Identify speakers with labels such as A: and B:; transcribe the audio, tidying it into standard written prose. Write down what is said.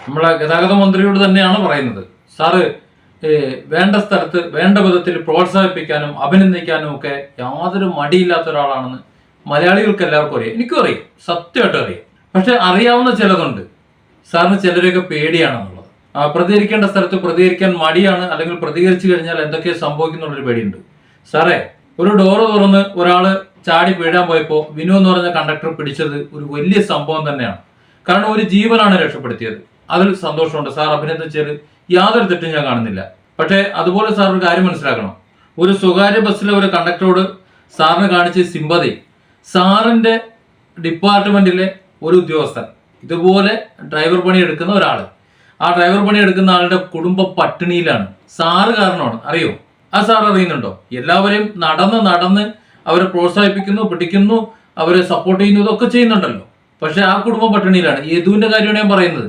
A: നമ്മളെ ഗതാഗത മന്ത്രിയോട് തന്നെയാണ് പറയുന്നത്. സാറ് വേണ്ട സ്ഥലത്ത് വേണ്ട വിധത്തിൽ പ്രോത്സാഹിപ്പിക്കാനും അഭിനന്ദിക്കാനും ഒക്കെ യാതൊരു മടിയില്ലാത്ത ഒരാളാണെന്ന് മലയാളികൾക്ക് എല്ലാവർക്കും അറിയാം. എനിക്കും അറിയാം, സത്യമായിട്ടും അറിയാം. പക്ഷെ അറിയാവുന്ന ചിലതുണ്ട്. സാറിന് ചിലരെയൊക്കെ പേടിയാണെന്നുള്ളത്. പ്രതികരിക്കേണ്ട സ്ഥലത്ത് പ്രതികരിക്കാൻ മടിയാണ്, അല്ലെങ്കിൽ പ്രതികരിച്ചു കഴിഞ്ഞാൽ എന്തൊക്കെ സംഭവിക്കുന്നുള്ളൊരു പേടിയുണ്ട്. സാറേ, ഒരു ഡോറ് തുറന്ന് ഒരാള് ചാടി വീഴാൻ പോയപ്പോൾ വിനു എന്ന് പറഞ്ഞ കണ്ടക്ടർ പിടിച്ചത് ഒരു വലിയ സംഭവം തന്നെയാണ്. കാരണം ഒരു ജീവനാണ് രക്ഷപ്പെടുത്തിയത്. അതിൽ സന്തോഷമുണ്ട്. സാർ അഭിനന്ദിച്ചതിൽ യാതൊരു തെറ്റും ഞാൻ കാണുന്നില്ല. പക്ഷേ അതുപോലെ സാർ ഒരു കാര്യം മനസ്സിലാക്കണം. ഒരു സ്വകാര്യ ബസ്സിലെ ഒരു കണ്ടക്ടറോട് സാറിന് കാണിച്ച സിമ്പതി, സാറിന്റെ ഡിപ്പാർട്ട്മെന്റിലെ ഒരു ഉദ്യോഗസ്ഥൻ ഇതുപോലെ ഡ്രൈവർ പണി എടുക്കുന്ന ഒരാള്, ആ ഡ്രൈവർ പണി എടുക്കുന്ന ആളുടെ കുടുംബ പട്ടിണിയിലാണ്. സാറ് കാരണമാണ്. അറിയോ? ആ സാർ അറിയുന്നുണ്ടോ? എല്ലാവരെയും നടന്ന് അവരെ പ്രോത്സാഹിപ്പിക്കുന്നു, പിടിക്കുന്നു, അവരെ സപ്പോർട്ട് ചെയ്യുന്നു, ഇതൊക്കെ ചെയ്യുന്നുണ്ടല്ലോ. പക്ഷെ ആ കുടുംബം പട്ടിണിയിലാണ്. യദുവിന്റെ കാര്യമാണ് ഞാൻ പറയുന്നത്.